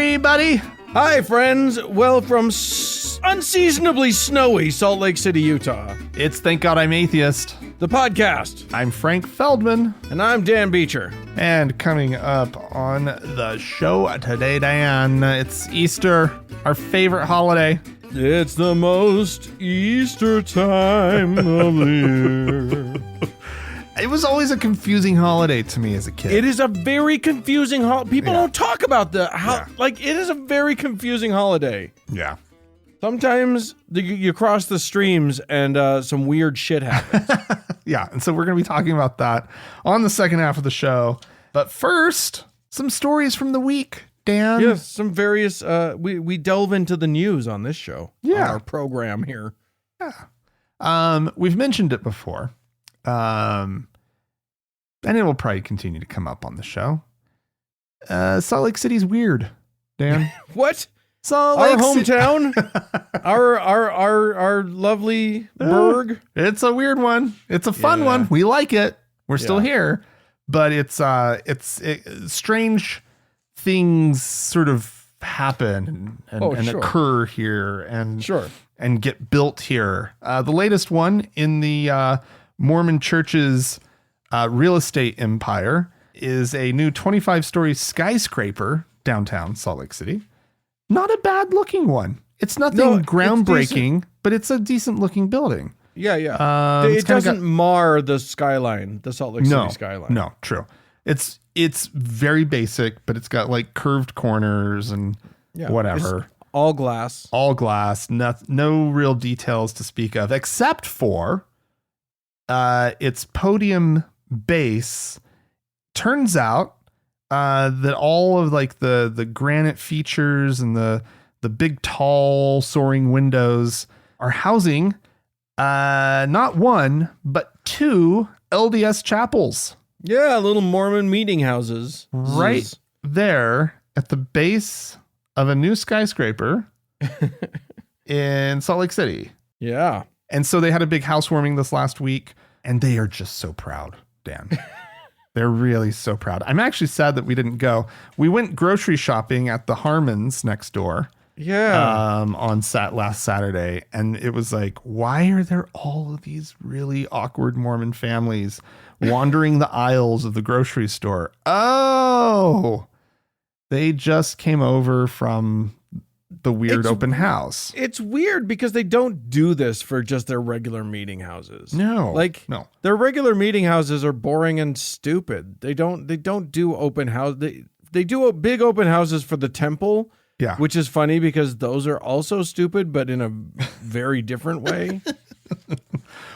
everybody. Hi, friends. Well, from unseasonably snowy Salt Lake City, Utah, It's Thank God I'm Atheist. the podcast. I'm Frank Feldman. And I'm Dan Beecher. And coming up on the show today, Dan, it's Easter, our favorite holiday. It's the most Easter time of the year. It was always a confusing holiday to me as a kid. It is a very confusing holiday. People Yeah. don't talk about Yeah. it is a very confusing holiday. Yeah. Sometimes you cross the streams and some weird shit happens. Yeah, and so we're going to be talking about that on the second half of the show. But first, some stories from the week, Dan. Yes, some various, we delve into the news on this show. Yeah. On our program here. We've mentioned it before. And it will probably continue to come up on the show. Salt Lake City's weird, Dan. What? Salt Our Lake hometown? our lovely burg? It's a weird one. It's a fun one. We like it. We're still here, but it's strange things sort of happen and occur here and get built here. The latest one in the Mormon church's real estate empire is a new 25-story skyscraper downtown Salt Lake City. Not a bad looking one. It's nothing groundbreaking, but it's a decent looking building. Yeah. It doesn't mar the skyline, the Salt Lake City skyline. No, true. It's very basic, but it's got like curved corners and whatever. It's all glass. All glass. No real details to speak of, except for its podium base. Turns out that all of like the granite features and the big tall soaring windows are housing not one but two LDS chapels. Yeah, little Mormon meeting houses. Right there at the base of a new skyscraper in Salt Lake City. Yeah. And so they had a big housewarming this last week, and they are just so proud, Dan. They're really so proud. I'm actually sad that we didn't go. We went grocery shopping at the Harmons next door. Yeah. On last Saturday. And it was like, why are there all of these really awkward Mormon families wandering the aisles of the grocery store? Oh, they just came over from the weird open house. It's weird because they don't do this for just their regular meeting houses. No. Their regular meeting houses are boring and stupid. They don't do open house. They do big open houses for the temple. Yeah. Which is funny because those are also stupid, but in a very different way.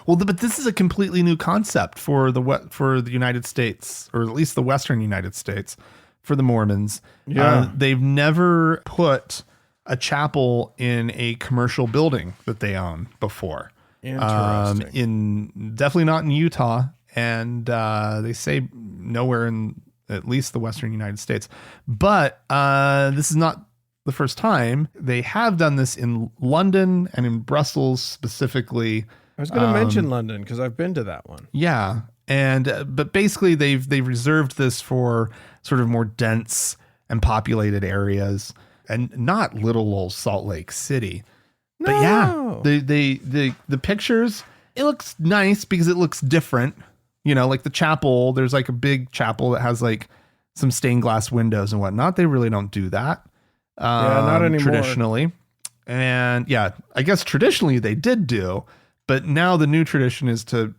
Well, but this is a completely new concept for the United States, or at least the Western United States, for the Mormons. Yeah. They've never put a chapel in a commercial building that they own before. Interesting. Definitely not in Utah, and they say nowhere in at least the Western United States. But this is not the first time. They have done this in London and in Brussels specifically. I was going to mention London because I've been to that one. Yeah, and but basically they've reserved this for sort of more dense and populated areas, and not little old Salt Lake City. No. But yeah, the pictures, it looks nice because it looks different. You know, like the chapel, there's like a big chapel that has like some stained glass windows and whatnot. They really don't do that. Not anymore. Traditionally. And yeah, I guess traditionally they did do, but now the new tradition is to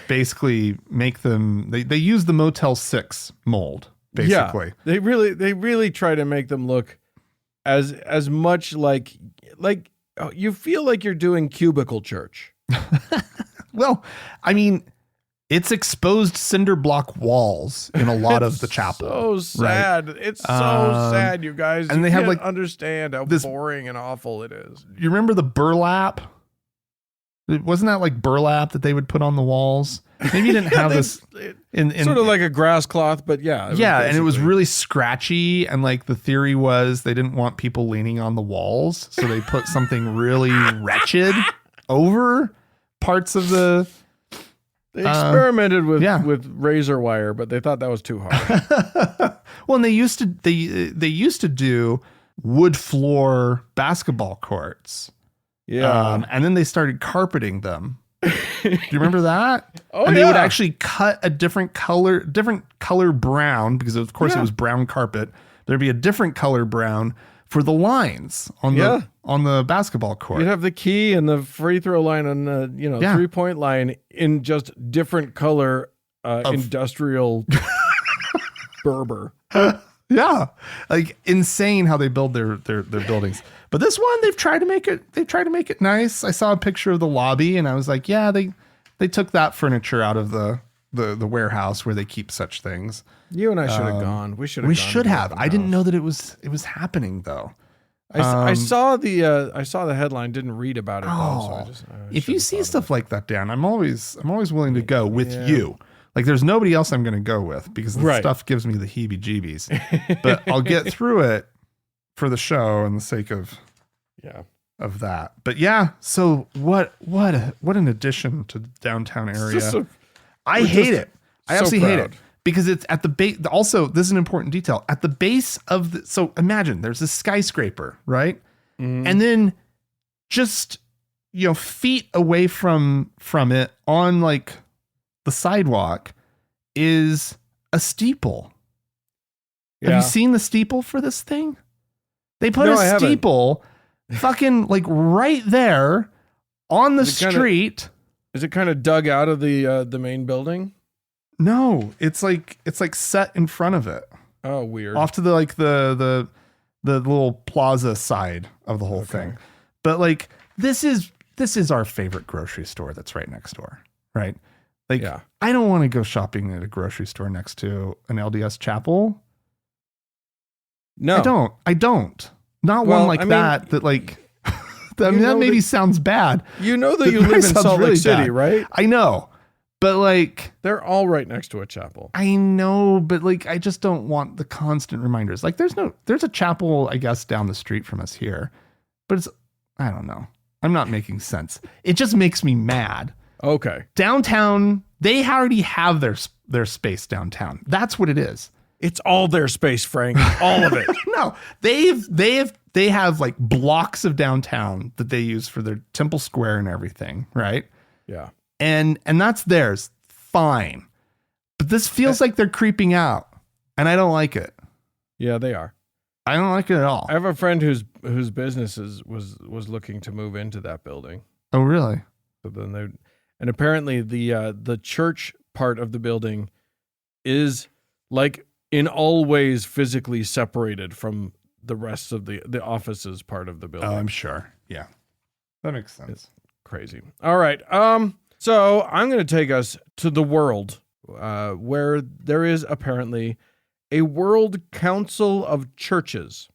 basically make them, they use the Motel 6 mold, basically. Yeah, they really try to make them look as much like you feel like you're doing cubicle church. Well, I mean, it's exposed cinder block walls in a lot of the chapel. So sad. Right? It's so sad, you guys. And you they can't have like understand how boring and awful it is. You remember the burlap? Wasn't that like burlap that they would put on the walls? Maybe you didn't have this in sort of like a grass cloth, but yeah. And it was really scratchy. And like the theory was they didn't want people leaning on the walls. So they put something really wretched over parts of the... They experimented with razor wire, but they thought that was too hard. Well, and they used to do wood floor basketball courts. Yeah. And then they started carpeting them. Do you remember that? Oh, and they would actually cut a different color brown, because of course it was brown carpet. There'd be a different color brown for the lines on the basketball court. You'd have the key and the free throw line and the 3-point line in just different color industrial Berber. Yeah, like insane how they build their buildings. But this one, they've tried to make it nice. I saw a picture of the lobby and I was like, yeah, they took that furniture out of the warehouse where they keep such things. You and I should have gone. We should have. I didn't know that it was happening though. I saw the headline, didn't read about it though. So if you see stuff like that, Dan, I'm always willing to go with you. Like there's nobody else I'm going to go with because the stuff gives me the heebie-jeebies. But I'll get through it for the show and the sake of that. But yeah, so what an addition to the downtown area. I hate it. I absolutely hate it because it's at the base. Also, this is an important detail. At the base of so imagine there's a skyscraper, right? Mm-hmm. And then just feet away from it on like the sidewalk is a steeple. Yeah. Have you seen the steeple for this thing? They put a steeple fucking like right there on the street. Is it kind of dug out of the main building? No, it's like set in front of it. Oh, weird. Off to the little plaza side of the whole thing. But like this is our favorite grocery store that's right next door, right? Like, I don't want to go shopping at a grocery store next to an LDS chapel. No, I don't. Not one like that like, that maybe sounds bad. You know that you live in Salt Lake City, right? I know, but like. They're all right next to a chapel. I know, but like, I just don't want the constant reminders. Like there's a chapel, I guess, down the street from us here, but I don't know. I'm not making sense. It just makes me mad. Okay. Downtown, they already have their space downtown. That's what it is. It's all their space, Frank. All of it. No, they have like blocks of downtown that they use for their Temple Square and everything, right? Yeah. And that's theirs. Fine. But this feels like they're creeping out, and I don't like it. Yeah, they are. I don't like it at all. I have a friend whose business was looking to move into that building. Oh, really? So then and apparently the church part of the building is like in all ways physically separated from the rest of the offices part of the building. Oh, I'm sure. Yeah. That makes sense. It's crazy. All right. So I'm going to take us to the world, where there is apparently a World Council of Churches.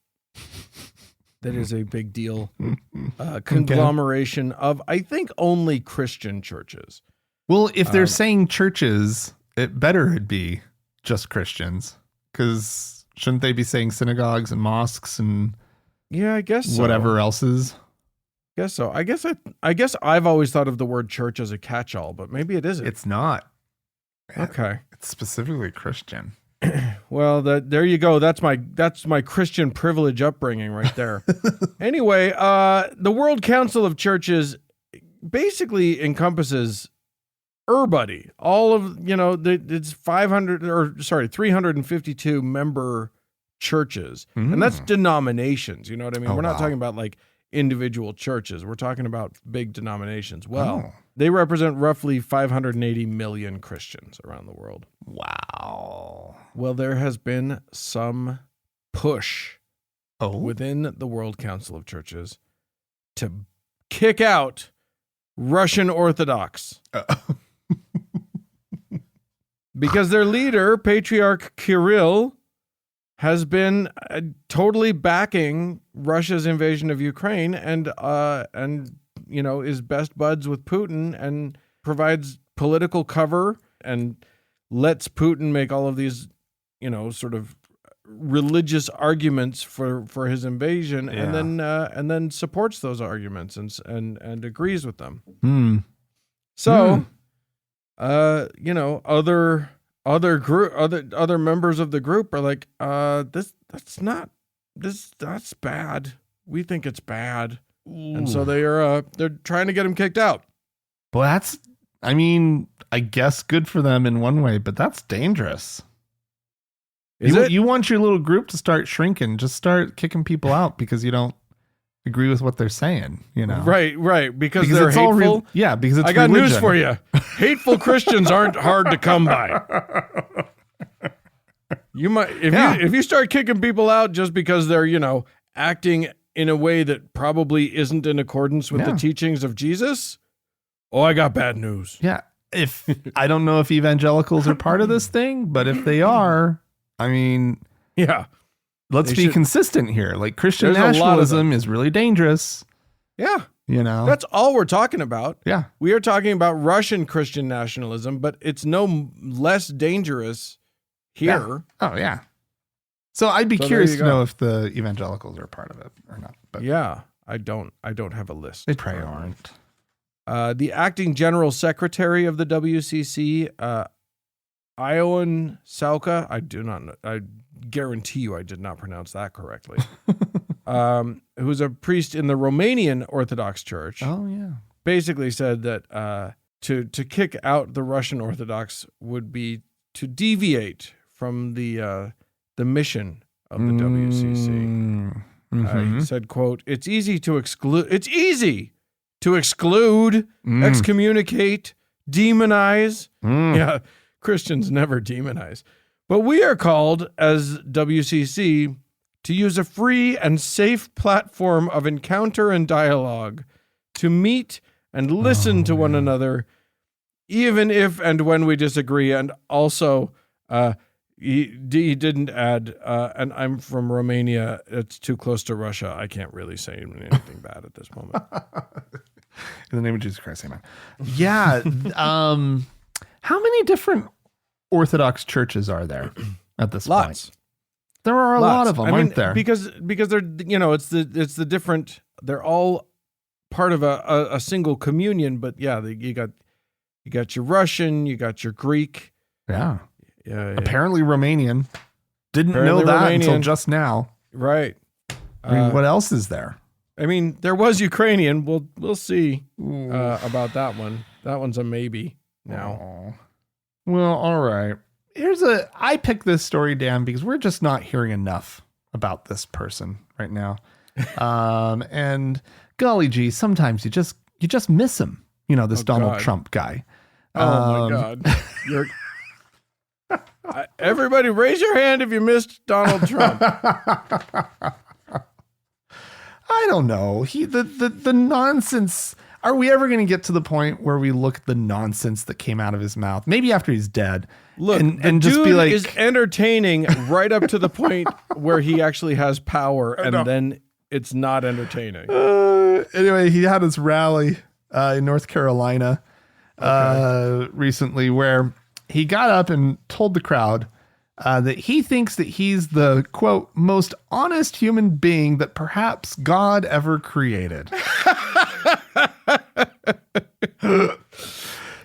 That is a big deal. Conglomeration of, I think, only Christian churches. Well, if they're saying churches, it better be just Christians, because shouldn't they be saying synagogues and mosques and I guess so. Whatever else is? Guess so. I guess I've always thought of the word church as a catch-all, but maybe it isn't. It's not. Okay. It's specifically Christian. Well, there you go. That's my Christian privilege upbringing right there. Anyway, the World Council of Churches basically encompasses everybody. All of, it's 352 member churches. And that's denominations, you know what I mean? We're not talking about like individual churches. We're talking about big denominations. Well, they represent roughly 580 million Christians around the world. Wow. Well, there has been some push within the World Council of Churches to kick out Russian Orthodox. Because their leader, Patriarch Kirill, has been totally backing Russia's invasion of Ukraine and is best buds with Putin and provides political cover and lets Putin make all of these, sort of religious arguments for his invasion, and then supports those arguments and agrees with them. So, other members of the group are like, that's not that's bad. We think it's bad. Ooh. And so they're trying to get him kicked out. Well, I guess good for them in one way, but that's dangerous. You want your little group to start shrinking. Just start kicking people out because you don't agree with what they're saying, Right. Because they're hateful. Because it's I got religion. news for you. Hateful Christians aren't hard to come by. You might if you start kicking people out just because they're, acting in a way that probably isn't in accordance with the teachings of Jesus. Oh, I got bad news. Yeah. If I don't know if evangelicals are part of this thing, but if they are, let's be consistent here. Like Christian nationalism is really dangerous. Yeah. That's all we're talking about. Yeah. We are talking about Russian Christian nationalism, but it's no less dangerous here. Yeah. Oh, yeah. So I'd be curious to know if the evangelicals are part of it or not. But yeah, I don't have a list. They probably aren't. The acting general secretary of the WCC, Ioan Sauka, I do not know. I guarantee you I did not pronounce that correctly. Who's a priest in the Romanian Orthodox Church. Oh, yeah. Basically said that to kick out the Russian Orthodox would be to deviate from the mission of the WCC. He said, quote, it's easy to exclude, excommunicate, demonize. Yeah, Christians never demonize. But we are called, as WCC, to use a free and safe platform of encounter and dialogue, to meet and listen to one another, even if and when we disagree. And also, he didn't add, and I'm from Romania, it's too close to Russia. I can't really say anything bad at this moment. In the name of Jesus Christ, amen. Yeah. How many different Orthodox churches are there at this point? There are a lot of them, aren't there? Because they're, it's the different, they're all part of a single communion, but yeah, you got your Russian, you got your Greek. Yeah. Yeah. Apparently Romanian. Didn't know that until just now. Right. What else is there? There was Ukrainian. We'll see about that one. That one's a maybe now. Aww. Well, all right. I picked this story, Dan, because we're just not hearing enough about this person right now. And golly gee, sometimes you just miss him. This Donald Trump guy. Oh my God. Everybody raise your hand if you missed Donald Trump. I don't know. The nonsense. Are we ever going to get to the point where we look at the nonsense that came out of his mouth? Maybe after he's dead. Look, and just be like, is entertaining right up to the point where he actually has power, and then it's not entertaining. Anyway, he had his rally in North Carolina recently, where he got up and told the crowd that he thinks that he's the, quote, most honest human being that perhaps God ever created.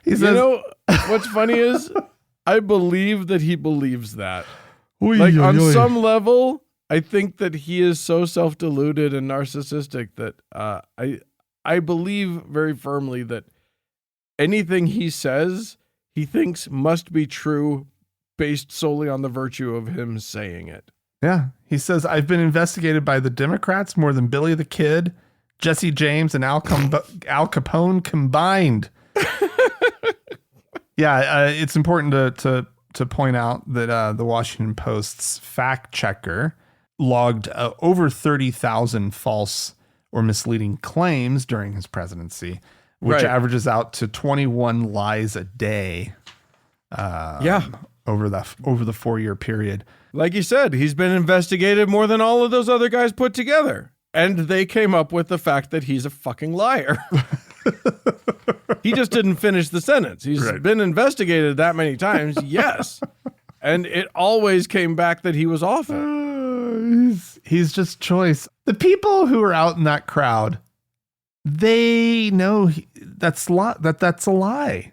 He says, what's funny is I believe that he believes that. On some level, I think that he is so self-deluded and narcissistic that I believe very firmly that anything he says, he thinks must be true based solely on the virtue of him saying it. Yeah. He says, I've been investigated by the Democrats more than Billy the Kid, Jesse James, and Al Capone combined. Yeah. It's important to point out that the Washington Post's fact checker logged over 30,000 false or misleading claims during his presidency, which averages out to 21 lies a day. Over the 4-year period. Like you said, he's been investigated more than all of those other guys put together. And they came up with the fact that he's a fucking liar. He just didn't finish the sentence. He's been investigated that many times, yes. And it always came back that he was off it. He's just choice. The people who are out in that crowd, they know that's a lie.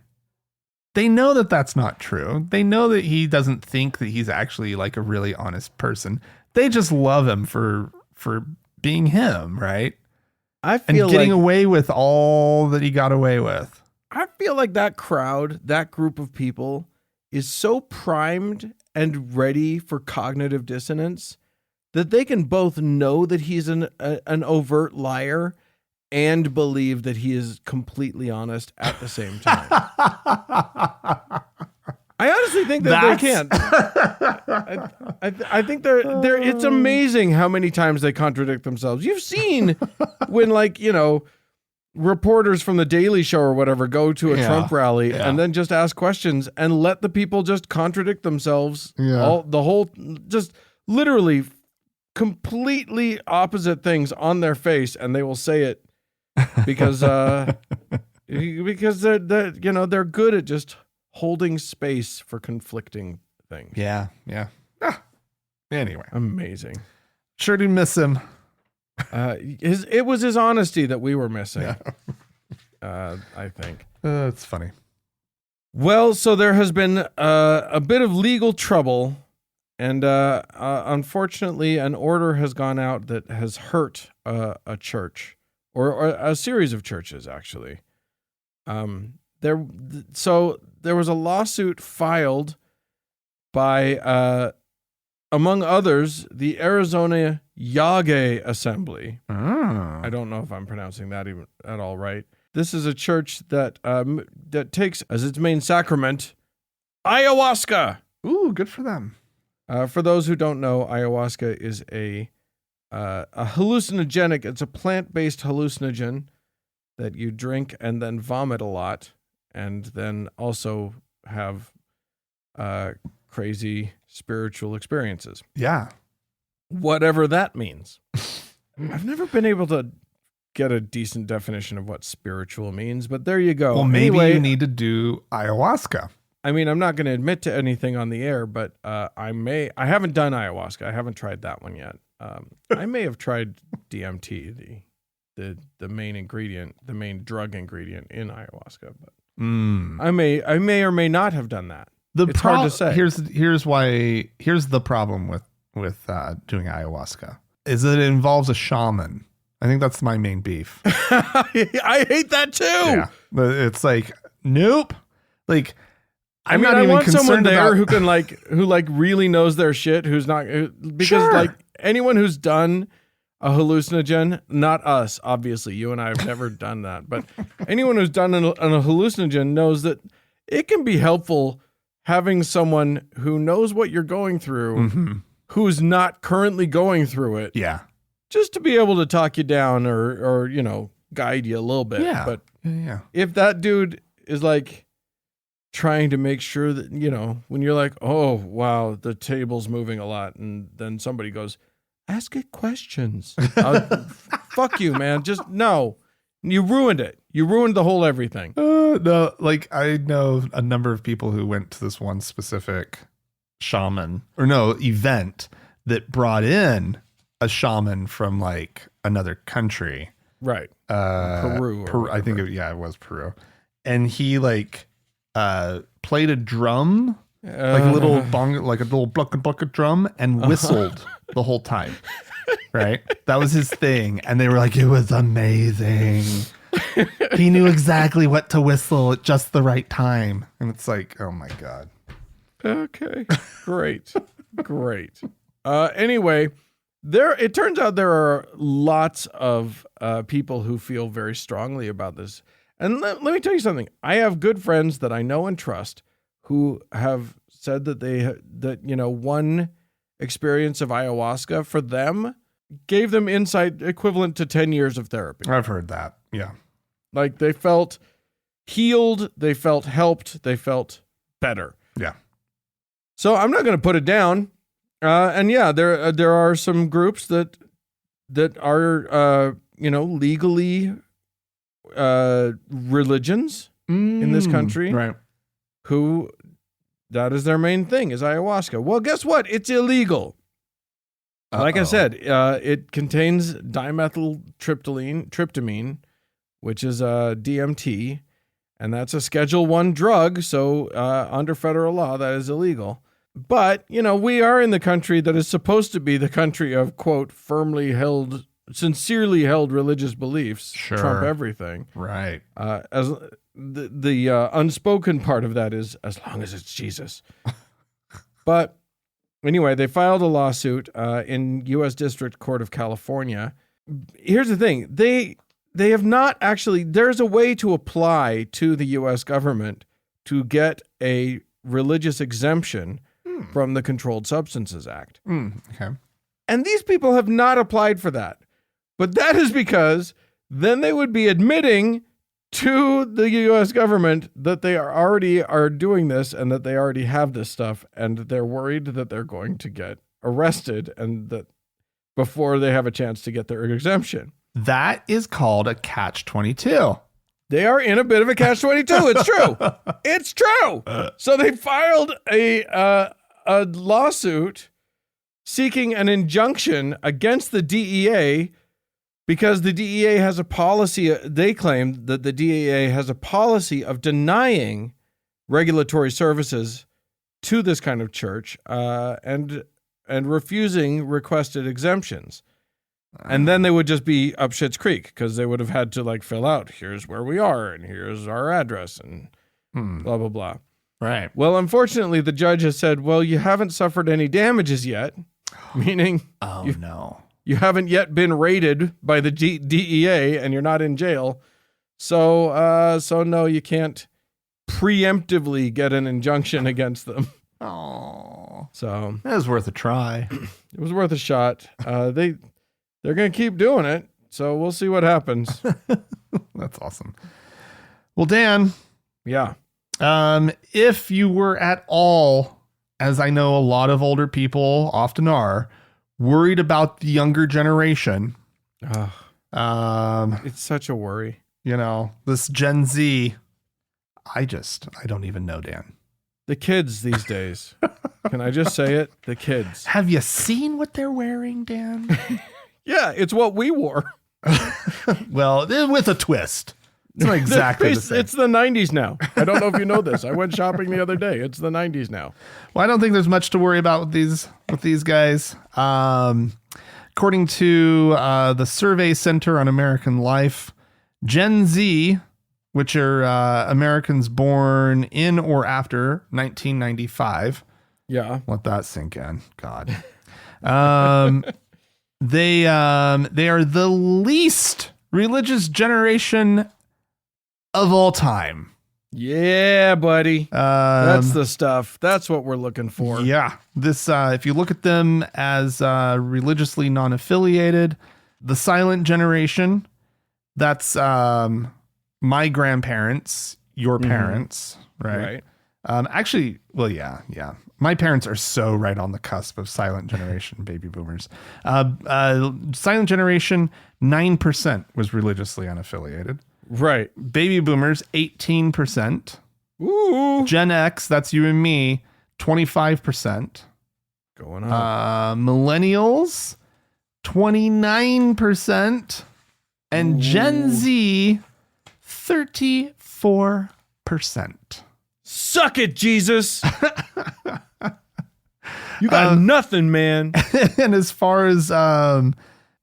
they know that that's not true. They know that he doesn't think that he's actually like a really honest person. They just love him for being him, right? I feel and getting away with all that he got away with. I feel like that crowd, that group of people, is so primed and ready for cognitive dissonance that they can both know that he's an overt liar and believe that he is completely honest at the same time. I honestly think that they can't. I think they're. It's amazing how many times they contradict themselves. You've seen when, like, you know, reporters from the Daily Show or whatever go to a Trump rally and then just ask questions and let the people just contradict themselves. Just literally completely opposite things on their face, and they will say it because they're good at just holding space for conflicting things. Yeah. Anyway, amazing. Sure do miss him. It was his honesty that we were missing. I think. It's funny. Well, so there has been a bit of legal trouble, and unfortunately, an order has gone out that has hurt a church or a series of churches, actually. There was a lawsuit filed by, among others, the Arizona Yahweh Assembly. I don't know if I'm pronouncing that even at all right. This is a church that takes as its main sacrament ayahuasca. Ooh, good for them. For those who don't know, ayahuasca is a hallucinogenic. It's a plant-based hallucinogen that you drink and then vomit a lot, and then also have crazy spiritual experiences. Yeah. Whatever that means. I've never been able to get a decent definition of what spiritual means, but there you go. Well, maybe you need to do ayahuasca. I mean, I'm not going to admit to anything on the air, but I haven't done ayahuasca. I haven't tried that one yet. I may have tried DMT, the main ingredient, the main drug ingredient in ayahuasca, but I may or may not have done that. It's hard to say. Here's the problem with doing ayahuasca is that it involves a shaman. I think that's my main beef. I hate that too. Yeah, but it's like, nope. Like, I want someone there who can who really knows their shit. Who's not because like anyone who's done a hallucinogen, not us, obviously. You and I have never done that, but anyone who's done a hallucinogen knows that it can be helpful having someone who knows what you're going through, who's not currently going through it. Yeah. Just to be able to talk you down or guide you a little bit. Yeah. But if that dude is like trying to make sure that, when you're like, oh, wow, the table's moving a lot. And then somebody goes, ask it questions. Fuck you, man. Just no. You ruined it. You ruined the whole everything. No, like I know a number of people who went to this one specific event that brought in a shaman from like another country. Right. Peru. I think it was Peru. And he played a drum, like a little bucket drum, and whistled the whole time. Right? That was his thing. And they were like, it was amazing. He knew exactly what to whistle at just the right time. And it's like, oh my God. Okay. Great. Anyway, it turns out there are lots of people who feel very strongly about this. And let me tell you something. I have good friends that I know and trust who have said that one experience of ayahuasca for them gave them insight equivalent to 10 years of therapy. I've heard that. Yeah. Like they felt healed, they felt helped, they felt better. Yeah. So I'm not going to put it down. There are some groups that are legally religions in this country, right? Who that is their main thing is ayahuasca. Well, guess what? It's illegal. Like I said, it contains dimethyltryptamine, which is DMT, And that's a Schedule I drug. So under federal law, that is illegal. But, we are in the country that is supposed to be the country of, quote, sincerely held religious beliefs. Sure. Trump everything. Right. As the unspoken part of that is as long as it's Jesus. But anyway, they filed a lawsuit in U.S. District Court of California. Here's the thing. They have not actually, there's a way to apply to the U.S. government to get a religious exemption from the Controlled Substances Act. Okay. And these people have not applied for that. But that is because then they would be admitting to the U.S. government that they are doing this and that they already have this stuff, and they're worried that they're going to get arrested and that before they have a chance to get their exemption. That is called a catch-22. They are in a bit of a catch-22. It's true. It's true. So they filed a lawsuit seeking an injunction against the DEA because the DEA has a policy. They claim that the DEA has a policy of denying regulatory services to this kind of church and refusing requested exemptions. And then they would just be up Schitt's Creek because they would have had to fill out, here's where we are and here's our address and blah, blah, blah. Right. Well, unfortunately, the judge has said, well, you haven't suffered any damages yet, meaning you haven't yet been raided by the DEA and you're not in jail. So no, you can't preemptively get an injunction against them. Oh, so that was worth a try. It was worth a shot. They're going to keep doing it, so we'll see what happens. That's awesome. Well, Dan. Yeah. If you were at all, as I know a lot of older people often are, worried about the younger generation. It's such a worry. This Gen Z, I don't even know, Dan. The kids these days. Can I just say it? The kids. Have you seen what they're wearing, Dan? Yeah, it's what we wore. Well, with a twist. It's not exactly the same. It's the 90s now. I don't know if you know this. I went shopping the other day. It's the 90s now. Well, I don't think there's much to worry about with these guys. According to the Survey Center on American Life, Gen Z, which are Americans born in or after 1995. Yeah. Let that sink in. God. They are the least religious generation of all time. Yeah, buddy. That's the stuff. That's what we're looking for. Yeah. This, if you look at them as religiously non-affiliated, the silent generation, that's my grandparents, your parents, right? Actually, well, yeah. My parents are so right on the cusp of silent generation, baby boomers. Silent generation, 9% was religiously unaffiliated. Right. Baby boomers, 18%. Ooh. Gen X, that's you and me, 25%. Going up. Millennials, 29%. And Gen Z, 34%. Suck it, Jesus. You got nothing, man. And as far as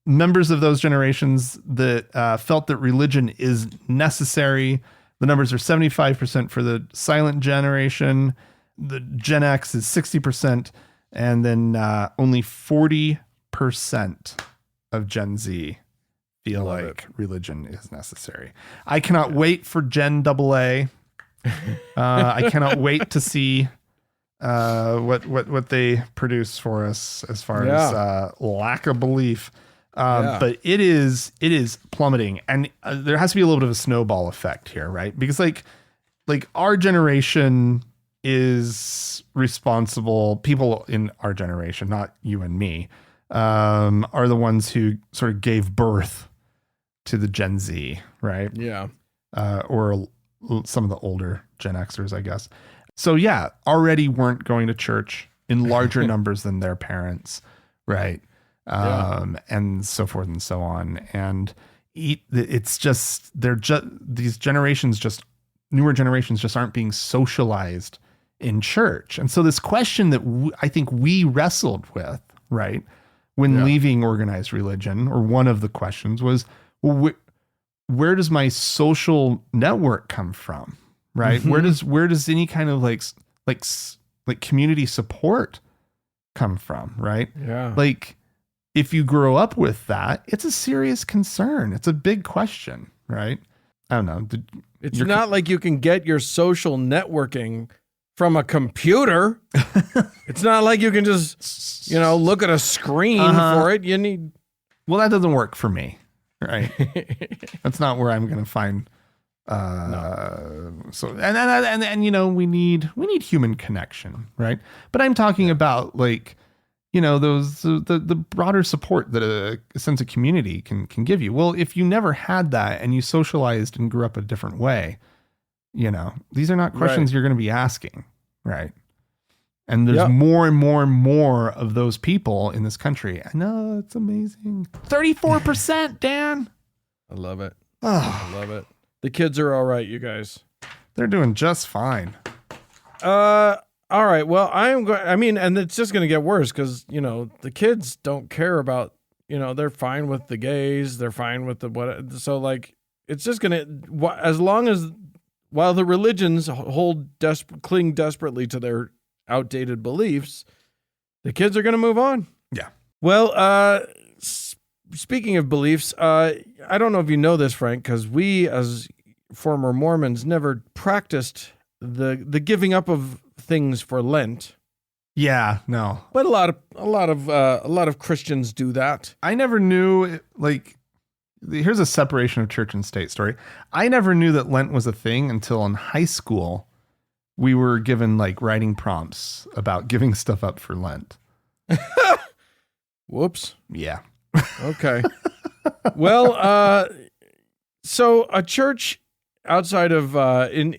members of those generations that felt that religion is necessary, the numbers are 75% for the silent generation. The Gen X is 60%. And then only 40% of Gen Z feel like religion is necessary. I cannot wait for Gen AA. I cannot wait to see what they produce for us as far as lack of belief. But it is plummeting, and there has to be a little bit of a snowball effect here, right? Because like our generation is responsible. People in our generation, not you and me, are the ones who sort of gave birth to the Gen Z, right? Yeah. Or some of the older Gen Xers, I guess. So yeah, already weren't going to church in larger numbers than their parents, right? And so forth and so on. And it's just, these generations just newer generations just aren't being socialized in church. And so this question that I think we wrestled with, right, when leaving organized religion, or one of the questions was, well, where does my social network come from, right? Mm-hmm. Where does any kind of like community support come from, right? Yeah. Like, if you grow up with that, it's a serious concern. It's a big question, right? I don't know. It's not like you can get your social networking from a computer. It's not like you can just, look at a screen for it. You need. Well, that doesn't work for me, right? That's not where I'm going to find. No. So we need human connection, right? But I'm talking about like, those the broader support that a sense of community can give you. Well, if you never had that and you socialized and grew up a different way, these are not questions you're going to be asking, right? And there's more and more and more of those people in this country. I know, it's amazing. 34%, Dan. I love it. I love it. The kids are all right, you guys. They're doing just fine. All right. Well, and it's just going to get worse because, the kids don't care about, they're fine with the gays. They're fine with the what. So like, it's just going to, while the religions cling desperately to their outdated beliefs, the kids are going to move on. Yeah. Well, speaking of beliefs, I don't know if you know this, Frank, because we as former Mormons never practiced the giving up of things for Lent. Yeah, no. But a lot of Christians do that. I never knew, like, here's a separation of church and state story. I never knew that Lent was a thing until in high school we were given like writing prompts about giving stuff up for Lent. Whoops. Yeah. Okay. Well, so a church outside of in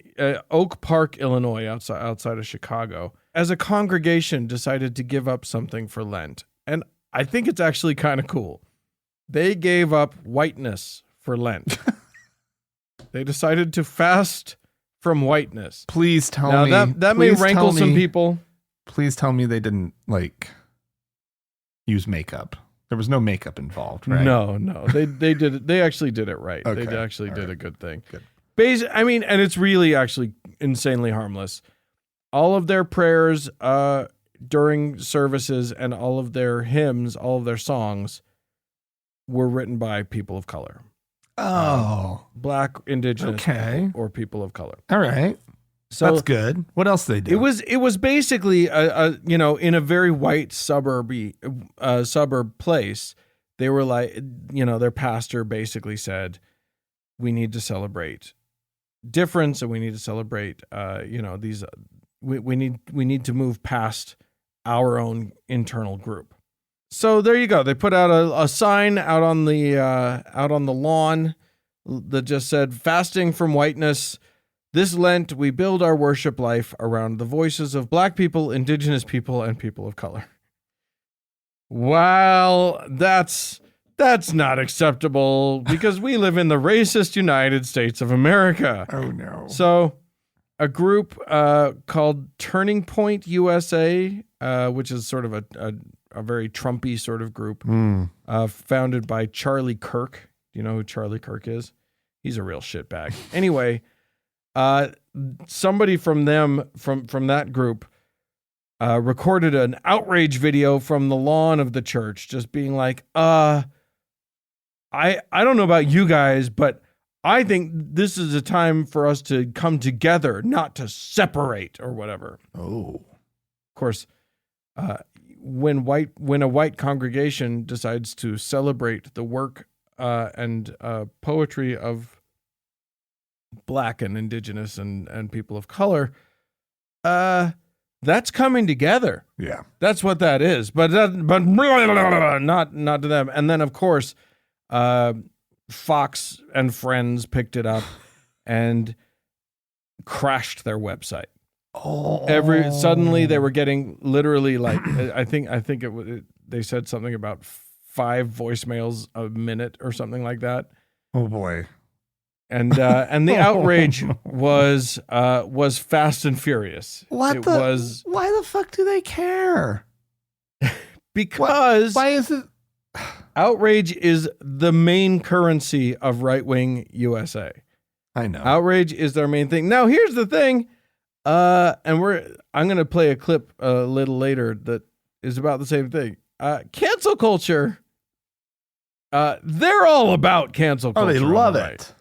Oak Park, Illinois, outside of Chicago, as a congregation decided to give up something for Lent. And I think it's actually kind of cool. They gave up whiteness for Lent. They decided to fast from whiteness. Please tell me. That may rankle some people. Please tell me they didn't like use makeup. There was no makeup involved, right? No. They did it. They actually did it right. Okay. They actually did a good thing. Good. And it's really actually insanely harmless. All of their prayers during services and all of their hymns, all of their songs were written by people of color. Oh. Black, indigenous, people, or people of color. All right. So that's good. What else they do? It was basically in a very white suburb place. They were like, their pastor basically said, we need to celebrate difference, and we need to celebrate these we need to move past our own internal group. So there you go. They put out a sign out on the lawn that just said, fasting from whiteness. This Lent, we build our worship life around the voices of Black people, indigenous people, and people of color. Well, that's not acceptable because we live in the racist United States of America. Oh, no. So a group called Turning Point USA, which is sort of a very Trumpy sort of group, founded by Charlie Kirk. Do you know who Charlie Kirk is? He's a real shitbag. Anyway, somebody from that group recorded an outrage video from the lawn of the church, just being like, I don't know about you guys, but I think this is a time for us to come together, not to separate or whatever. Oh, of course, when a white congregation decides to celebrate the work and poetry of Black and indigenous and people of color, that's coming together. Yeah, that's what that is. But not to them. And then of course, Fox and Friends picked it up and crashed their website. Oh, suddenly they were getting literally like I think they said something about 5 voicemails a minute or something like that. Oh boy. the outrage was fast and furious. Why the fuck do they care? Because why is it? Outrage is the main currency of right-wing USA. I know. Outrage is their main thing. Now, here's the thing. I'm going to play a clip a little later that is about the same thing. Cancel culture. They're all about cancel culture. Oh, they love it.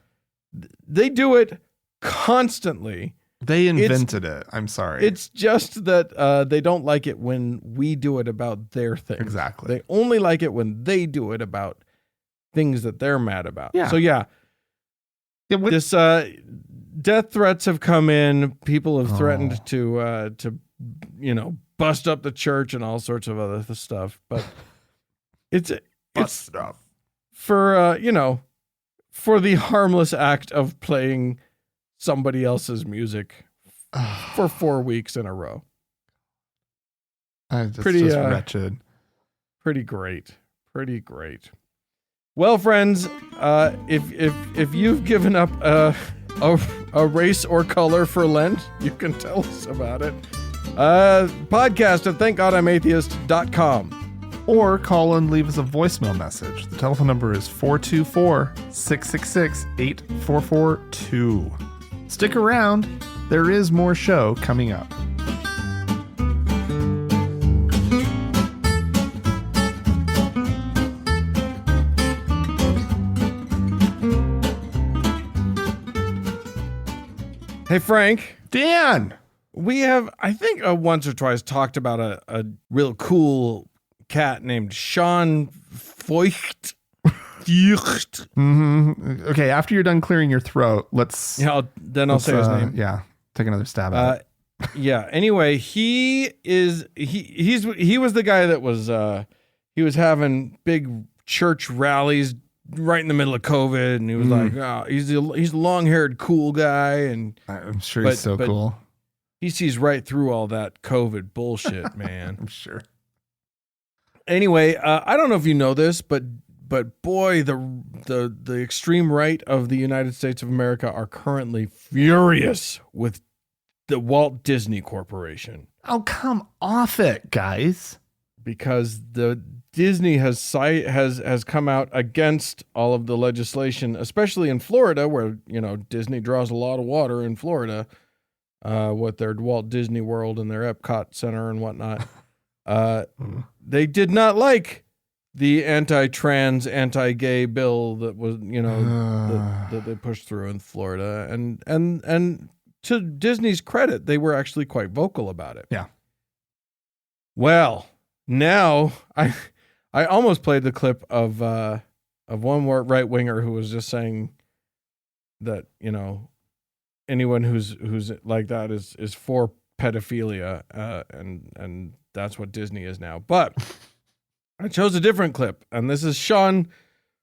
They do it constantly. They invented it. I'm sorry. It's just that they don't like it when we do it about their things. Exactly. They only like it when they do it about things that they're mad about. Yeah. So this death threats have come in. People have threatened to bust up the church and all sorts of other stuff. But it's stuff for for the harmless act of playing somebody else's music for 4 weeks in a row. Just wretched. Pretty great. Well, friends, if you've given up a race or color for Lent, you can tell us about it. Podcast at thankgodimatheist.com. Or call and leave us a voicemail message. The telephone number is 424-666-8442. Stick around. There is more show coming up. Hey, Frank. Dan. We have, I think, once or twice talked about a real cool cat named Sean Feucht. Mm-hmm. Okay, after you're done clearing your throat, let's... Yeah, I'll say his name. Yeah, take another stab at it. Yeah, anyway, he was the guy that was, he was having big church rallies right in the middle of COVID, and he was like, he's a long-haired cool guy, and I'm sure he's so cool. He sees right through all that COVID bullshit, man. I'm sure. Anyway, I don't know if you know this, but boy, the extreme right of the United States of America are currently furious with the Walt Disney Corporation. Oh, come off it, guys. Because the Disney has come out against all of the legislation, especially in Florida, where Disney draws a lot of water in Florida, with their Walt Disney World and their Epcot Center and whatnot. They did not like the anti-trans, anti-gay bill that was, that they pushed through in Florida, and to Disney's credit, they were actually quite vocal about it. Yeah. Well, now I almost played the clip of one more right winger who was just saying that anyone who's like that is for pedophilia, and that's what Disney is now. But I chose a different clip, and this is Sean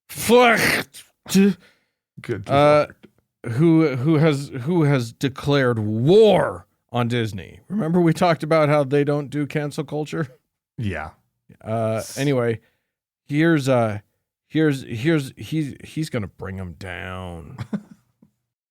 Flecht, good, who has declared war on Disney. Remember we talked about how they don't do cancel culture? Yeah. Anyway, he's gonna bring him down.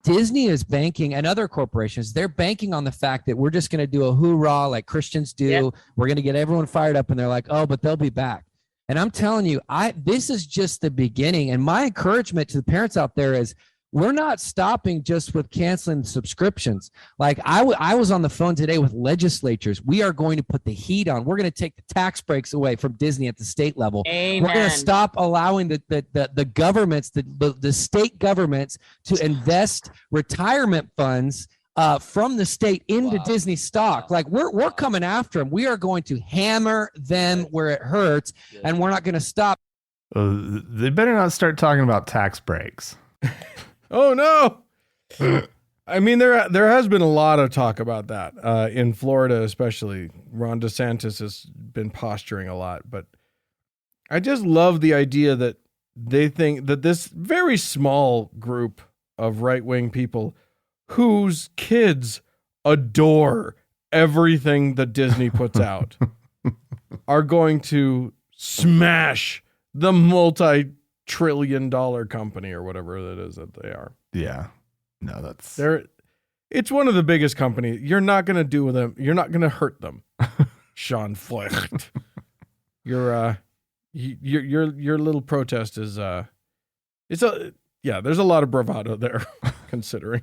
Disney is banking, and other corporations, they're banking on the fact that we're just going to do a hoorah like Christians do. Yep. We're going to get everyone fired up, and they're like, oh, but they'll be back. And I'm telling you, this is just the beginning. And my encouragement to the parents out there is, we're not stopping just with canceling subscriptions. Like I was on the phone today with legislatures. We are going to put the heat on. We're going to take the tax breaks away from Disney at the state level. Amen. We're going to stop allowing the governments, the state governments to invest retirement funds from the state into Disney stock. Like we're coming after them. We are going to hammer them where it hurts, and we're not going to stop. They better not start talking about tax breaks. Oh no! I mean, there has been a lot of talk about that in Florida, especially. Ron DeSantis has been posturing a lot, but I just love the idea that they think that this very small group of right-wing people whose kids adore everything that Disney puts out are going to smash the trillion-dollar company or whatever it is that they are. Yeah. No, it's one of the biggest companies. You're not going to do with them. You're not going to hurt them. Sean Flecht. Your little protest is there's a lot of bravado there considering.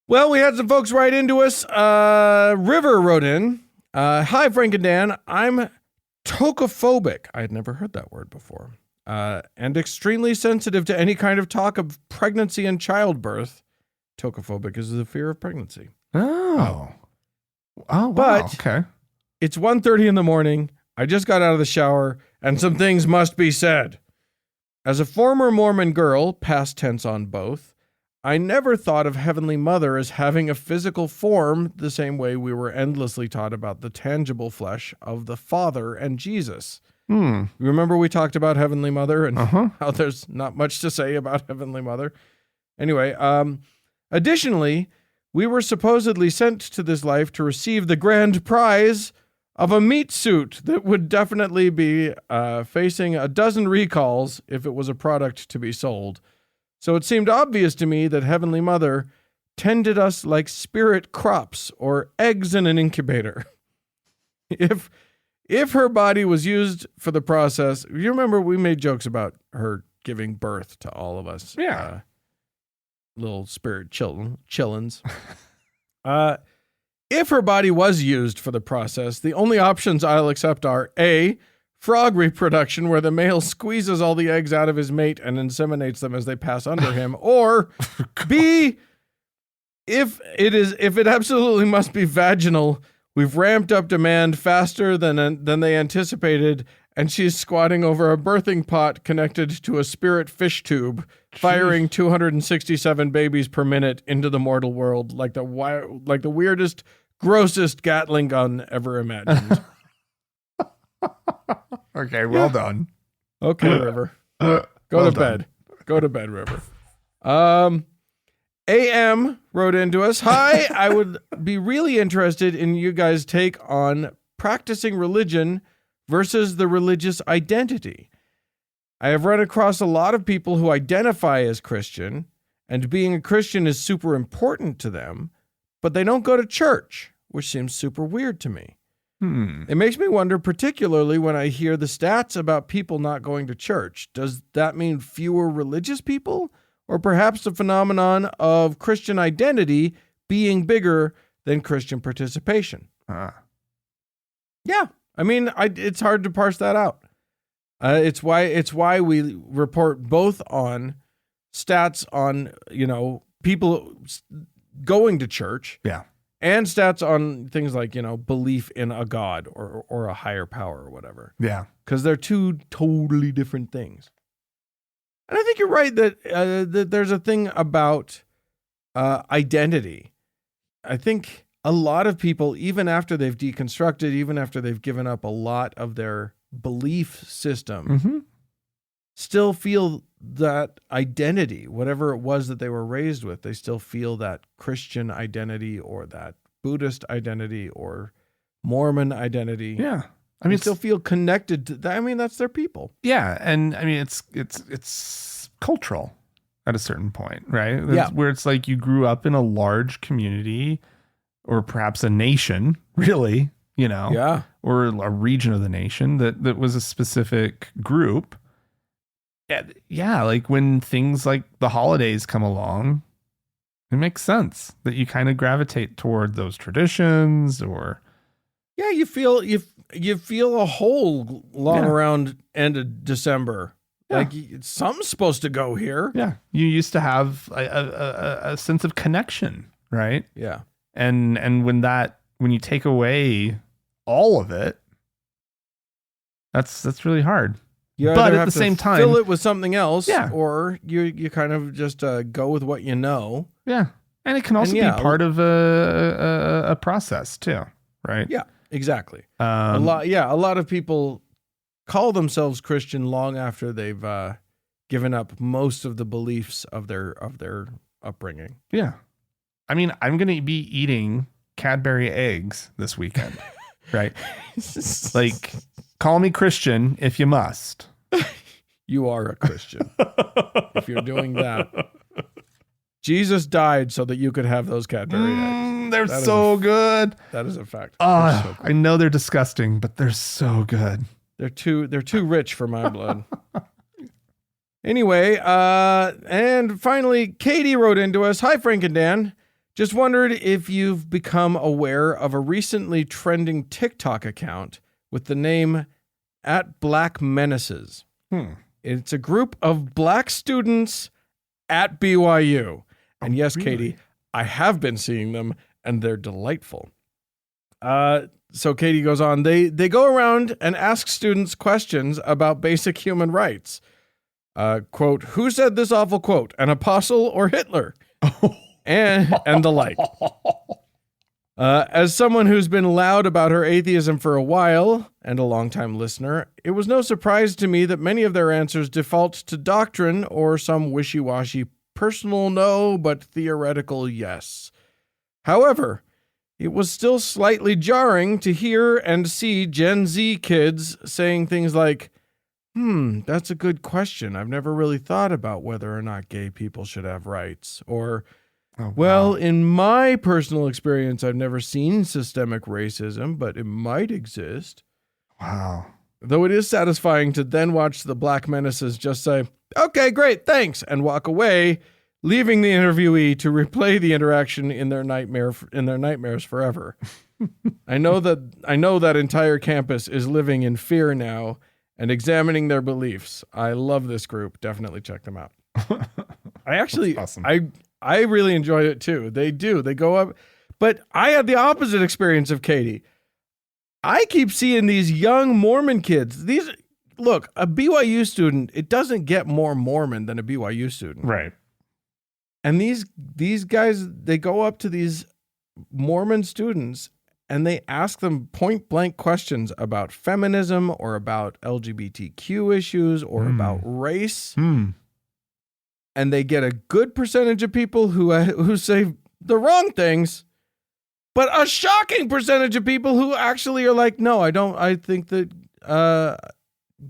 Well, we had some folks write into us. River wrote in, hi, Frank and Dan. I'm tocophobic. I had never heard that word before. And extremely sensitive to any kind of talk of pregnancy and childbirth. Tocophobic is the fear of pregnancy. Oh, wow. But okay. It's 1:30 in the morning. I just got out of the shower, and some things must be said. As a former Mormon girl, past tense on both, I never thought of Heavenly Mother as having a physical form the same way we were endlessly taught about the tangible flesh of the Father and Jesus. Remember we talked about Heavenly Mother and how there's not much to say about Heavenly Mother? Anyway, additionally, we were supposedly sent to this life to receive the grand prize of a meat suit that would definitely be facing a dozen recalls if it was a product to be sold. So it seemed obvious to me that Heavenly Mother tended us like spirit crops or eggs in an incubator. If her body was used for the process, you remember we made jokes about her giving birth to all of us. Yeah. Little spirit chillins. If her body was used for the process, the only options I'll accept are A, frog reproduction, where the male squeezes all the eggs out of his mate and inseminates them as they pass under him, or B, if it absolutely must be vaginal, we've ramped up demand faster than they anticipated, and she's squatting over a birthing pot connected to a spirit fish tube, firing 267 babies per minute into the mortal world like the weirdest, grossest Gatling gun ever imagined. Okay, well done. Okay, River. Go to bed. Go to bed, River. AM wrote into us, hi, I would be really interested in you guys' take on practicing religion versus the religious identity. I have run across a lot of people who identify as Christian, and being a Christian is super important to them, but they don't go to church, which seems super weird to me. It makes me wonder, particularly when I hear the stats about people not going to church. Does that mean fewer religious people? Or perhaps the phenomenon of Christian identity being bigger than Christian participation? Yeah. I mean, it's hard to parse that out. It's why we report both on stats on, people going to church. Yeah. And stats on things like, belief in a God or a higher power or whatever. Yeah. Because they're two totally different things. And I think you're right that there's a thing about identity. I think a lot of people, even after they've deconstructed, even after they've given up a lot of their belief system, still feel that identity, whatever it was that they were raised with, they still feel that Christian identity or that Buddhist identity or Mormon identity. Yeah. I mean, still feel connected to that. I mean, that's their people. Yeah. And I mean, it's cultural at a certain point, right? Yeah. Where it's like you grew up in a large community or perhaps a nation, really, Yeah. or a region of the nation that was a specific group. Yeah, like when things like the holidays come along, it makes sense that you kind of gravitate toward those traditions or. Yeah, you feel a hole long around end of December. Yeah. Like something's supposed to go here. Yeah, you used to have a sense of connection, right? Yeah, and when you take away all of it, that's really hard. You but either at have the to same time, fill it with something else, Yeah. or you kind of just go with what you know. Yeah, and it can also be part of a process too, right? Yeah, exactly. A lot of people call themselves Christian long after they've given up most of the beliefs of their upbringing. Yeah, I mean, I'm going to be eating Cadbury eggs this weekend, right? Like, call me Christian if you must. you are a Christian. If you're doing that. Jesus died so that you could have those Cadbury eggs. They're so good. That is a fact. So I know they're disgusting, but they're so good. They're too rich for my blood. Anyway, and finally, Katie wrote into us. Hi, Frank and Dan. Just wondered if you've become aware of a recently trending TikTok account with the name @BlackMenaces. It's a group of black students at BYU. And yes, really? Katie, I have been seeing them, and they're delightful. So Katie goes on, they go around and ask students questions about basic human rights. Quote, who said this awful quote, an apostle or Hitler? and the like. As someone who's been loud about her atheism for a while, and a longtime listener, it was no surprise to me that many of their answers default to doctrine or some wishy-washy personal no, but theoretical yes. However, it was still slightly jarring to hear and see Gen Z kids saying things like, that's a good question. I've never really thought about whether or not gay people should have rights. Or, well, in my personal experience, I've never seen systemic racism, but it might exist. Wow. Though it is satisfying to then watch the Black Menaces just say, okay, great, thanks, and walk away, leaving the interviewee to replay the interaction in their nightmares forever. I know that entire campus is living in fear now and examining their beliefs. I love this group. Definitely check them out. Awesome. I really enjoyed it too. They do. They go up, but I had the opposite experience of Katie. I keep seeing these young Mormon kids. Look, a BYU student, it doesn't get more Mormon than a BYU student. Right. And these guys, they go up to these Mormon students and they ask them point blank questions about feminism or about LGBTQ issues or about race. And they get a good percentage of people who say the wrong things, but a shocking percentage of people who actually are like, no, I don't. I think that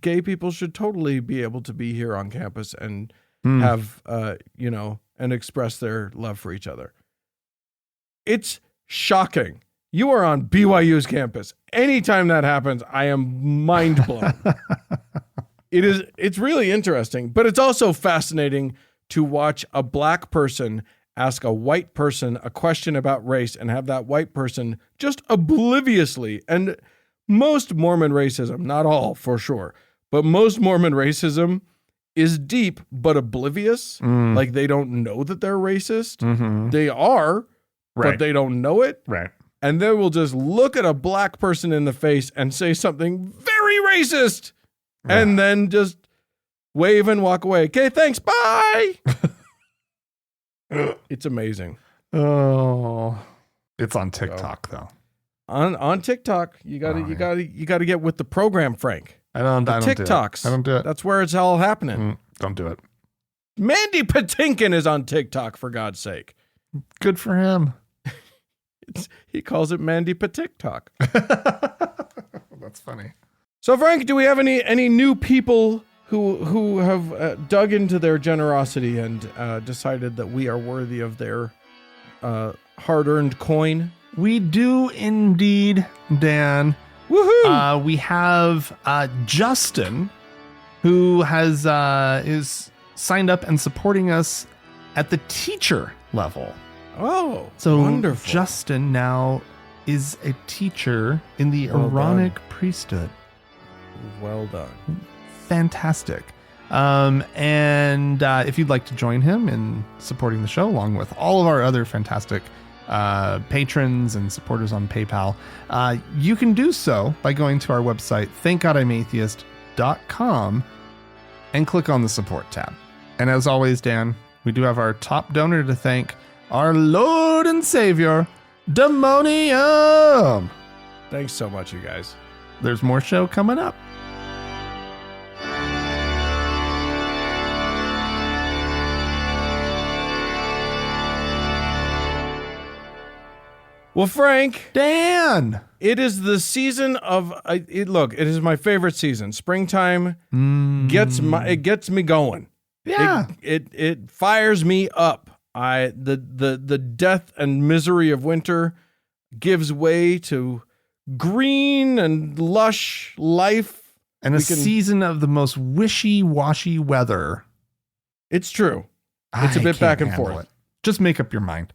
gay people should totally be able to be here on campus and have, and express their love for each other. It's shocking. You are on BYU's campus. Anytime that happens, I am mind blown. It's really interesting, but it's also fascinating to watch a black person ask a white person a question about race and have that white person just obliviously, and most Mormon racism, not all for sure, but most Mormon racism is deep but oblivious. Like they don't know that they're racist. They are, but they don't know it. Right. And they will just look at a black person in the face and say something very racist and then just wave and walk away. Okay, thanks. Bye. It's amazing. Oh, it's on TikTok though. On TikTok, you gotta get with the program, Frank. I don't TikToks. I don't do it. That's where it's all happening. Don't do it. Mandy Patinkin is on TikTok, for God's sake. Good for him. He calls it Mandy Patiktok. That's funny. So, Frank, do we have any new people who have dug into their generosity and decided that we are worthy of their hard-earned coin? We do indeed, Dan. Woohoo! We have Justin, who is signed up and supporting us at the teacher level. Oh, so wonderful. Justin now is a teacher in the Aaronic priesthood. Well done. Fantastic. And if you'd like to join him in supporting the show, along with all of our other fantastic patrons and supporters on PayPal, you can do so by going to our website, thankgodimatheist.com, and click on the support tab. And as always, Dan, we do have our top donor to thank, our Lord and Savior, Demonium. Thanks so much, you guys. There's more show coming up. Well, Frank, Dan, it is the season of look. It is my favorite season. Springtime gets me going. Yeah, it fires me up. The death and misery of winter gives way to green and lush life. And a season of the most wishy-washy weather. It's true. It's a bit back and forth. It. Just make up your mind.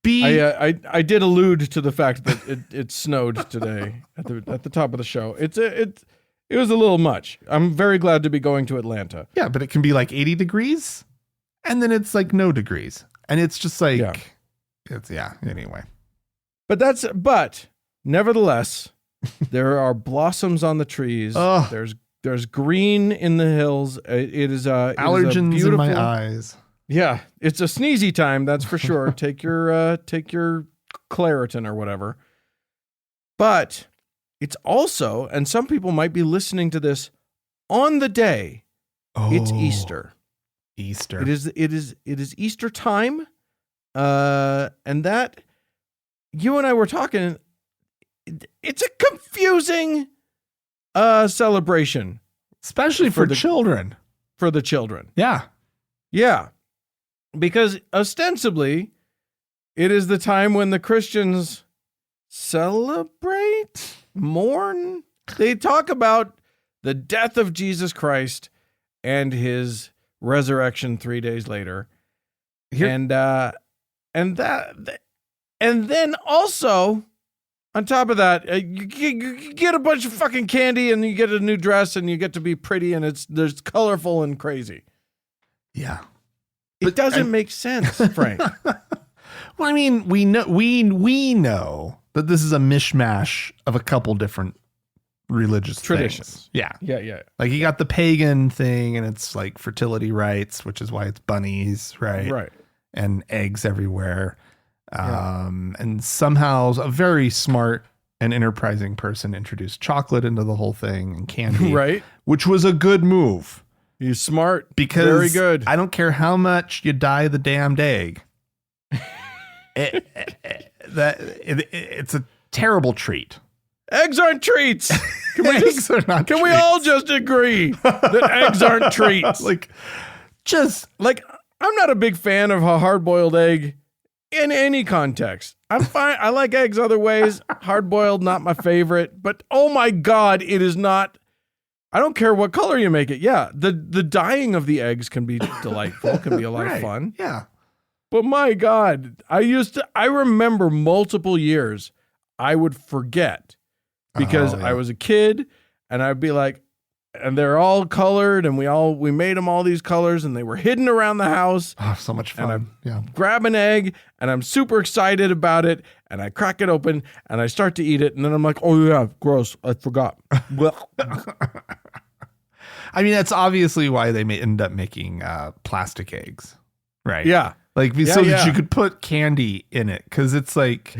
I did allude to the fact that it snowed today at the top of the show. It was a little much. I'm very glad to be going to Atlanta. Yeah, but it can be like 80 degrees, and then it's like no degrees, and it's just like anyway. But nevertheless, there are blossoms on the trees. There's green in the hills. It is allergens in my eyes. Yeah, it's a sneezy time, that's for sure. Take your Claritin or whatever. But it's also, and some people might be listening to this on the day. It's Easter. Easter. It is Easter time. And that you and I were talking. It's a confusing celebration, especially for the children. For the children. Yeah. Yeah. Because ostensibly, it is the time when the Christians celebrate, mourn. They talk about the death of Jesus Christ and his resurrection 3 days later. And then also, on top of that, you get a bunch of fucking candy and you get a new dress and you get to be pretty and there's colorful and crazy. Yeah. It doesn't make sense, Frank. Well, I mean, we know that this is a mishmash of a couple different religious traditions. Things. Yeah. Yeah. Like you got the pagan thing and it's like fertility rites, which is why it's bunnies, right? Right. And eggs everywhere. And somehow a very smart and enterprising person introduced chocolate into the whole thing and candy, right? Which was a good move. He's smart. Because very good. I don't care how much you dye the damned egg. It's a terrible treat. Eggs aren't treats. Can we all just agree that eggs aren't treats? I'm not a big fan of a hard-boiled egg in any context. I'm fine. I like eggs other ways. Hard-boiled, not my favorite. But oh my God, it is not. I don't care what color you make it. Yeah, the dyeing of the eggs can be delightful, can be a lot of fun. Yeah. But my God, I remember multiple years I would forget because I was a kid and I'd be like, and they're all colored and we made them all these colors and they were hidden around the house. Oh, so much fun. And I grab an egg and I'm super excited about it and I crack it open and I start to eat it and then I'm like, oh yeah, gross. I forgot. I mean, that's obviously why they end up making plastic eggs, right? Yeah. Like that you could put candy in it because it's like,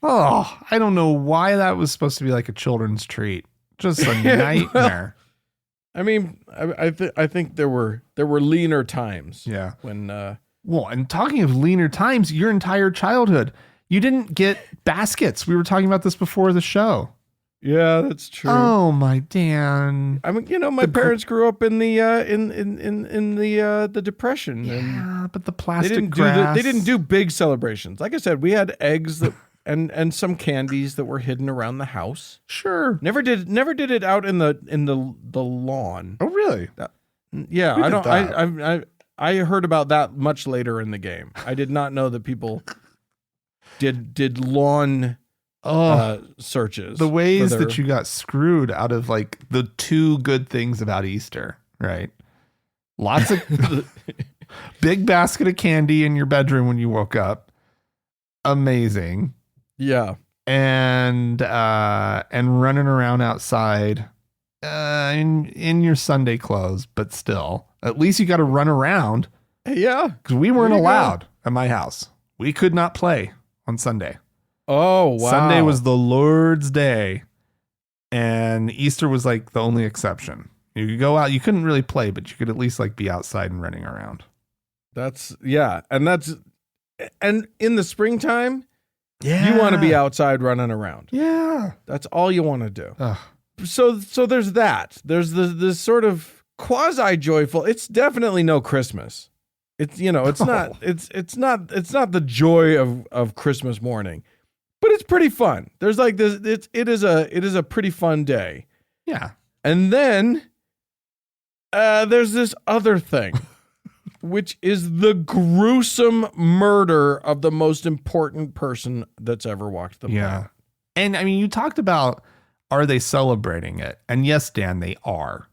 I don't know why that was supposed to be like a children's treat. Just a nightmare. I mean, I think there were leaner times. Yeah. When and talking of leaner times, your entire childhood, you didn't get baskets. We were talking about this before the show. Yeah, that's true. Oh my Dan! I mean, my parents grew up in the the Depression. Yeah, but the plastic they didn't do big celebrations. Like I said, we had eggs that and some candies that were hidden around the house. Sure. Never did it out in the lawn. Oh really? Yeah, I heard about that much later in the game. I did not know that people did lawn searches. The ways that you got screwed out of like the two good things about Easter, right? Lots of big basket of candy in your bedroom when you woke up. Amazing. Yeah. And running around outside in your Sunday clothes, but still, at least you got to run around. Yeah. Because we weren't allowed at my house. We could not play on Sunday. Oh, wow. Sunday was the Lord's day, and Easter was like the only exception. You could go out. You couldn't really play, but you could at least like be outside and running around. And in the springtime, Yeah. You want to be outside running around. Yeah. That's all you want to do. Ugh. So there's that. There's this sort of quasi joyful. It's definitely no Christmas. It's it's not the joy of Christmas morning, but it's pretty fun. There's like this. It is a pretty fun day. Yeah. And then there's this other thing, which is the gruesome murder of the most important person that's ever walked the planet. Yeah. And I mean, you talked about, are they celebrating it? And yes, Dan, they are.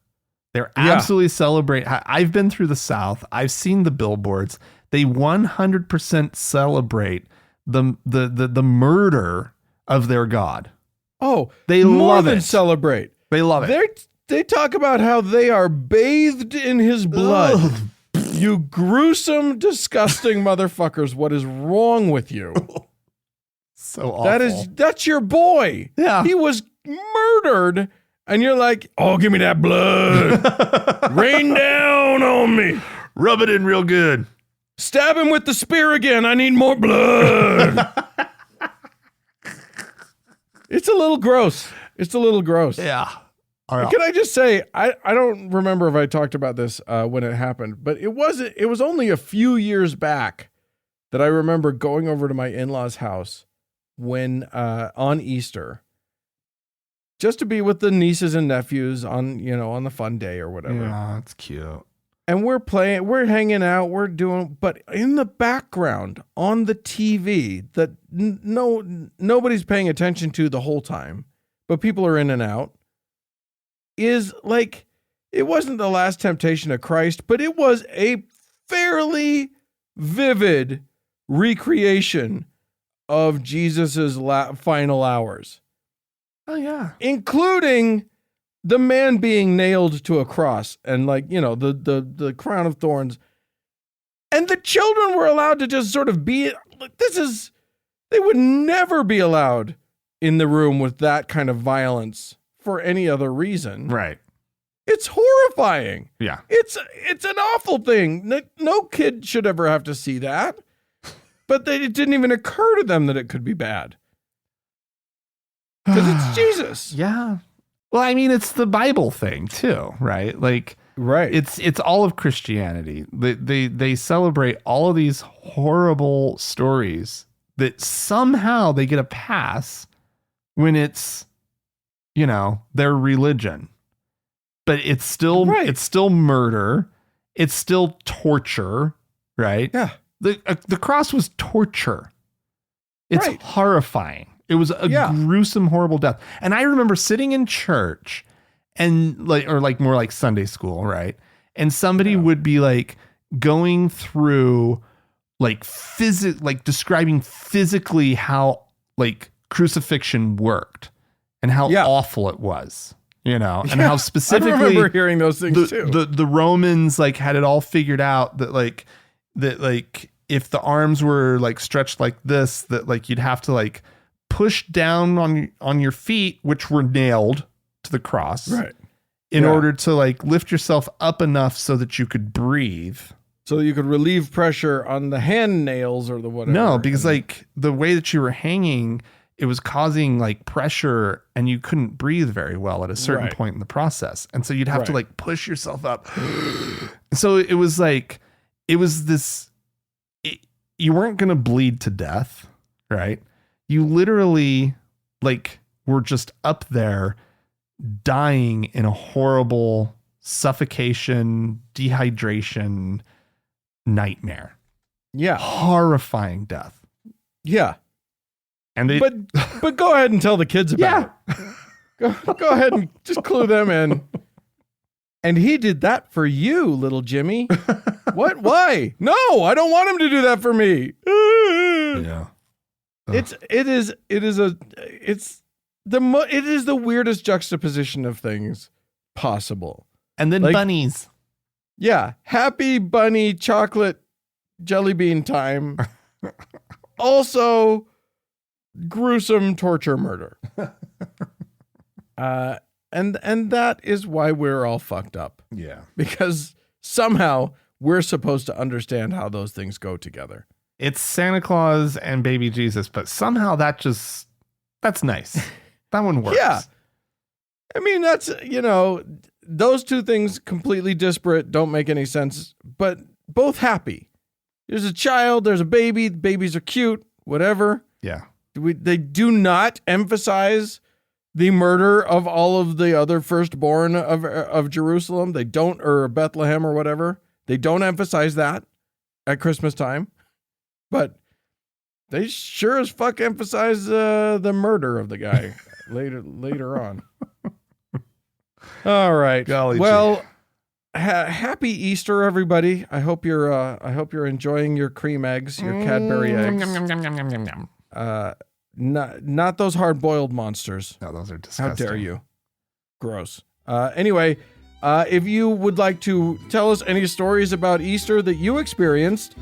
They're absolutely celebrate. I've been through the South. I've seen the billboards. They 100% celebrate the murder of their God. Oh, they more love than it. celebrate. They love it. They talk about how they are bathed in his blood. Ugh. You gruesome, disgusting motherfuckers. What is wrong with you? So awful. That's your boy. Yeah. He was murdered. And you're like, oh, give me that blood. Rain down on me. Rub it in real good. Stab him with the spear again. I need more blood. It's a little gross. Yeah. Can I just say, I don't remember if I talked about this when it happened, but it was only a few years back that I remember going over to my in-laws' house when on Easter, just to be with the nieces and nephews on the fun day or whatever. Yeah, that's cute. And we're hanging out, but in the background on the TV that nobody's paying attention to the whole time, but people are in and out, is like, it wasn't The Last Temptation of Christ, but it was a fairly vivid recreation of Jesus's final hours. Oh yeah. Including the man being nailed to a cross and the crown of thorns. And the children were allowed to just sort of be, they would never be allowed in the room with that kind of violence for any other reason. Right. It's horrifying. Yeah. It's an awful thing. No kid should ever have to see that. But it didn't even occur to them that it could be bad. Because it's Jesus. Yeah. Well, I mean, it's the Bible thing too, right? Like, right. It's all of Christianity. They celebrate all of these horrible stories that somehow they get a pass when it's, their religion. But it's still murder. It's still torture, right? Yeah. The cross was torture. It's horrifying. It was a gruesome, horrible death. And I remember sitting in church and more like Sunday school, right? And somebody would be like going through describing physically how crucifixion worked and how awful it was, and how specifically I remember hearing those things too. The Romans had it all figured out that if the arms were stretched like this, that you'd have to push down on your feet, which were nailed to the cross, right? In order to lift yourself up enough so that you could breathe, so you could relieve pressure on the hand nails or the whatever. No, because the way that you were hanging, it was causing pressure, and you couldn't breathe very well at a certain point in the process, and so you'd have to push yourself up. So it was this. You weren't going to bleed to death, right? You literally were just up there dying in a horrible suffocation, dehydration nightmare. Yeah. Horrifying death. Yeah. And but go ahead and tell the kids about it. Go ahead and just clue them in. And he did that for you, little Jimmy. What? Why? No, I don't want him to do that for me. Yeah. It is the weirdest juxtaposition of things possible. And then bunnies. Yeah. Happy bunny chocolate jelly bean time. Also gruesome torture murder. And that is why we're all fucked up. Yeah. Because somehow we're supposed to understand how those things go together. It's Santa Claus and baby Jesus, but somehow that's nice. That one works. Yeah. I mean, that's, those two things completely disparate, don't make any sense, but both happy. There's a child, there's a baby, the babies are cute, whatever. Yeah. They do not emphasize the murder of all of the other firstborn of Jerusalem. They don't, or Bethlehem or whatever. They don't emphasize that at Christmas time, but they sure as fuck emphasize the murder of the guy later on. All right. Golly well, happy Easter, everybody. I hope you're enjoying your cream eggs, your Cadbury eggs. Not those hard-boiled monsters. No, those are disgusting. How dare you? Gross. Anyway, if you would like to tell us any stories about Easter that you experienced,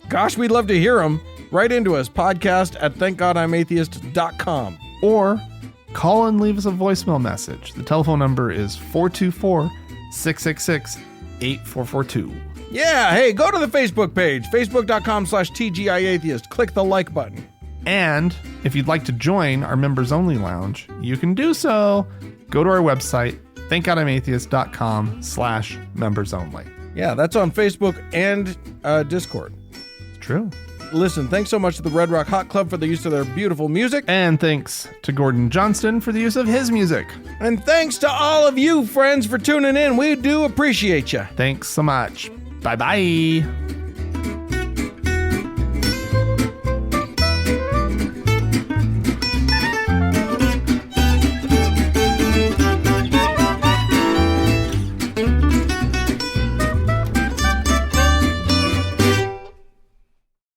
gosh, we'd love to hear them. Write into us, podcast@thankgodimatheist.com. Or call and leave us a voicemail message. The telephone number is 424-666-8442. Yeah, hey, go to the Facebook page, facebook.com/TGIAtheist. Click the like button. And if you'd like to join our members only lounge, you can do so. Go to our website, thankgodimatheist.com/members only. Yeah, that's on Facebook and Discord. It's true. Listen, thanks so much to the Red Rock Hot Club for the use of their beautiful music. And thanks to Gordon Johnston for the use of his music. And thanks to all of you friends for tuning in. We do appreciate you. Thanks so much. Bye-bye.